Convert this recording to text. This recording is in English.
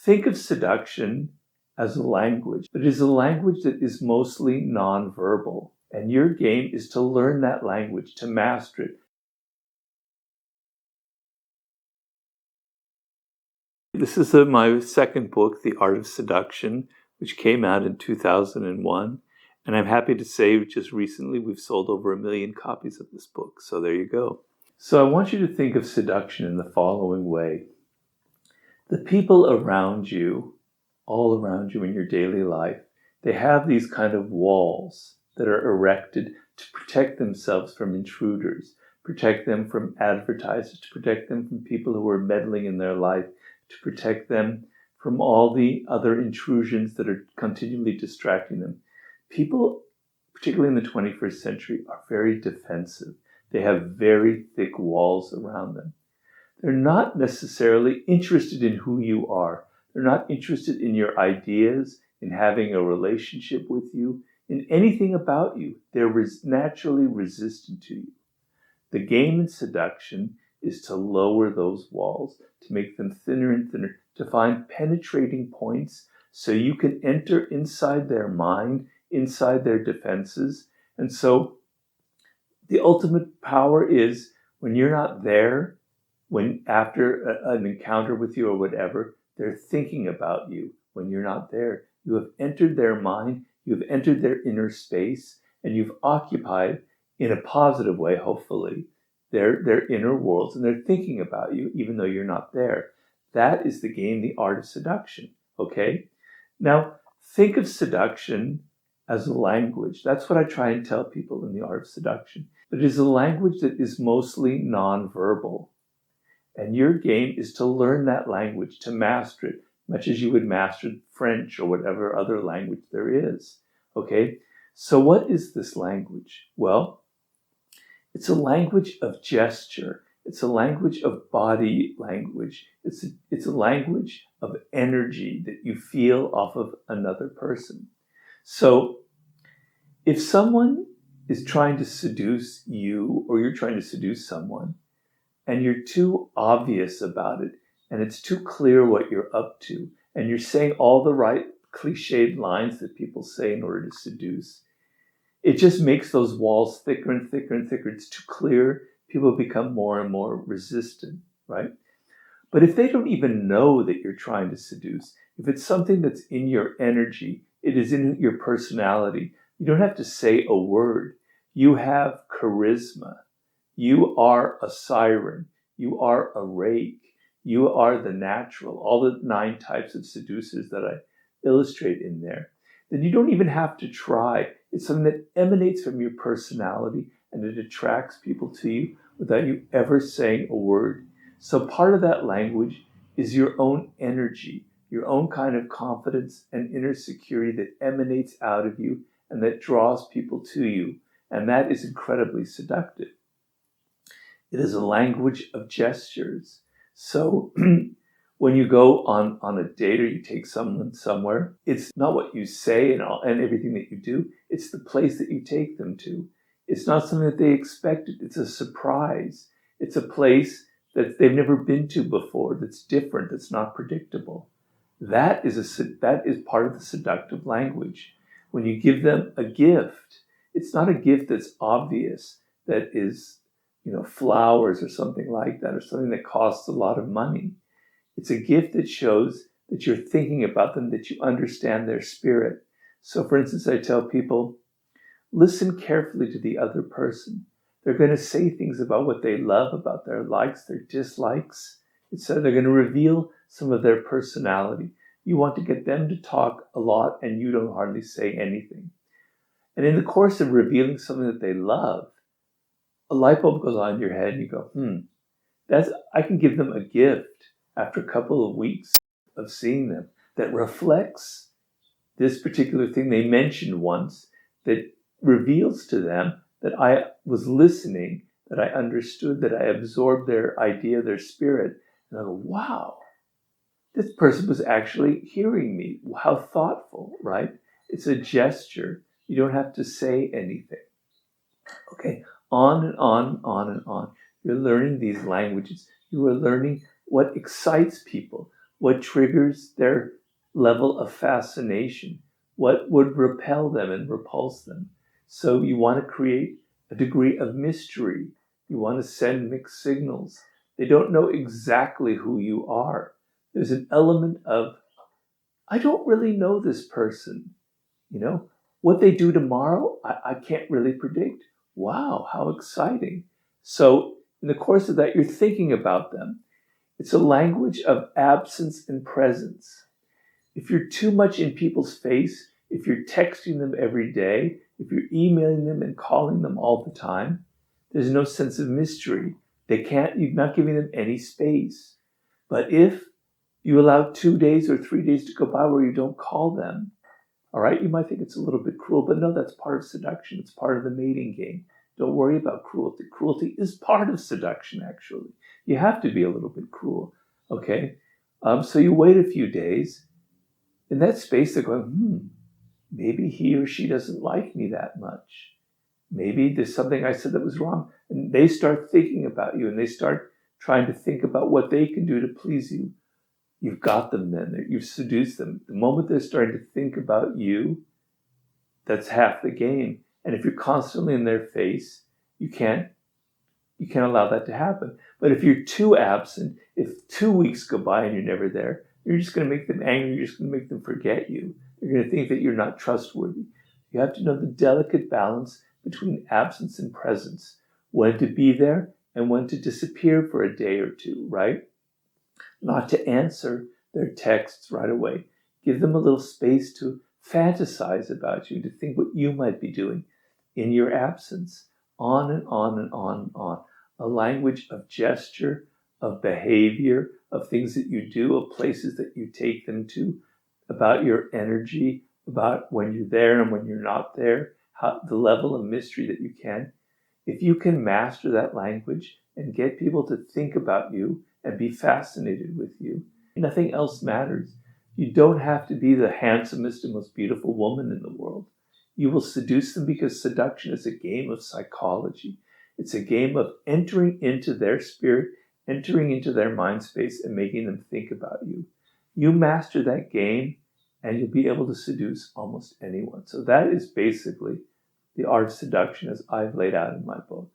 Think of seduction as a language. It is a language that is mostly nonverbal, and your game is to learn that language, to master it. This is my second book, The Art of Seduction, which came out in 2001. And I'm happy to say just recently we've sold over 1 million copies of this book. So there you go. So I want you to think of seduction in the following way. The people around you, all around you in your daily life, they have these kind of walls that are erected to protect themselves from intruders, protect them from advertisers, to protect them from people who are meddling in their life, to protect them from all the other intrusions that are continually distracting them. People, particularly in the 21st century, are very defensive. They have very thick walls around them. They're not necessarily interested in who you are. They're not interested in your ideas, in having a relationship with you, in anything about you. They're naturally resistant to you. The game in seduction is to lower those walls, to make them thinner and thinner, to find penetrating points so you can enter inside their mind, inside their defenses. And so the ultimate power is when you're not there, when after an encounter with you or whatever, they're thinking about you when you're not there. You have entered their mind, you've entered their inner space, and you've occupied, in a positive way, hopefully, their inner worlds, and they're thinking about you even though you're not there. That is the game, The Art of Seduction, okay? Now, think of seduction as a language. That's what I try and tell people in The Art of Seduction. It is a language that is mostly nonverbal. And your game is to learn that language, to master it, much as you would master French or whatever other language there is. Okay? So what is this language? Well, it's a language of gesture. It's a language of body language. It's a language of energy that you feel off of another person. So if someone is trying to seduce you, or you're trying to seduce someone, and you're too obvious about it, and it's too clear what you're up to, and you're saying all the right cliched lines that people say in order to seduce, it just makes those walls thicker and thicker and thicker. It's too clear. People become more and more resistant, right? But if they don't even know that you're trying to seduce, if it's something that's in your energy, it is in your personality, you don't have to say a word. You have charisma. You are a siren. You are a rake. You are the natural, all the 9 types of seducers that I illustrate in there. Then you don't even have to try. It's something that emanates from your personality, and it attracts people to you without you ever saying a word. So part of that language is your own energy, your own kind of confidence and inner security that emanates out of you and that draws people to you. And that is incredibly seductive. It is a language of gestures. So when you go on a date or you take someone somewhere, it's not what you say and everything that you do. It's the place that you take them to. It's not something that they expected. It's a surprise. It's a place that they've never been to before, that's different, that's not predictable. That is part of the seductive language. When you give them a gift, it's not a gift that's obvious, that is, flowers or something like that, or something that costs a lot of money. It's a gift that shows that you're thinking about them, that you understand their spirit. So for instance, I tell people, listen carefully to the other person. They're going to say things about what they love, about their likes, their dislikes. They're going to reveal some of their personality. You want to get them to talk a lot, and you don't hardly say anything. And in the course of revealing something that they love, a light bulb goes on in your head, and you go, I can give them a gift after a couple of weeks of seeing them that reflects this particular thing they mentioned once, that reveals to them that I was listening, that I understood, that I absorbed their idea, their spirit. And I go, wow, this person was actually hearing me. How thoughtful, right? It's a gesture. You don't have to say anything. Okay, on and on, on and on. You're learning these languages. You are learning what excites people, what triggers their level of fascination, what would repel them and repulse them. So you want to create a degree of mystery. You want to send mixed signals. They don't know exactly who you are. There's an element of, I don't really know this person. What they do tomorrow, I can't really predict. Wow, how exciting. So in the course of that, you're thinking about them. It's a language of absence and presence. If you're too much in people's face, if you're texting them every day, if you're emailing them and calling them all the time, there's no sense of mystery. You're not giving them any space. But if you allow 2 days or 3 days to go by where you don't call them, all right, you might think it's a little bit cruel, but no, that's part of seduction. It's part of the mating game. Don't worry about cruelty. Cruelty is part of seduction, actually. You have to be a little bit cruel, okay? So you wait a few days. In that space, they're going, maybe he or she doesn't like me that much. Maybe there's something I said that was wrong. And they start thinking about you, and they start trying to think about what they can do to please you. You've got them then. You've seduced them. The moment they're starting to think about you, that's half the game. And if you're constantly in their face, you can't allow that to happen. But if you're too absent, if 2 weeks go by and you're never there, you're just going to make them angry. You're just going to make them forget you. You're going to think that you're not trustworthy. You have to know the delicate balance between absence and presence, when to be there and when to disappear for a day or two, right? Not to answer their texts right away. Give them a little space to fantasize about you, to think what you might be doing in your absence. On and on and on and on. A language of gesture, of behavior, of things that you do, of places that you take them to, about your energy, about when you're there and when you're not there, the level of mystery that you can. If you can master that language and get people to think about you and be fascinated with you, nothing else matters. You don't have to be the handsomest and most beautiful woman in the world. You will seduce them because seduction is a game of psychology. It's a game of entering into their spirit, entering into their mind space, and making them think about you. You master that game, and you'll be able to seduce almost anyone. So that is basically the art of seduction as I've laid out in my book.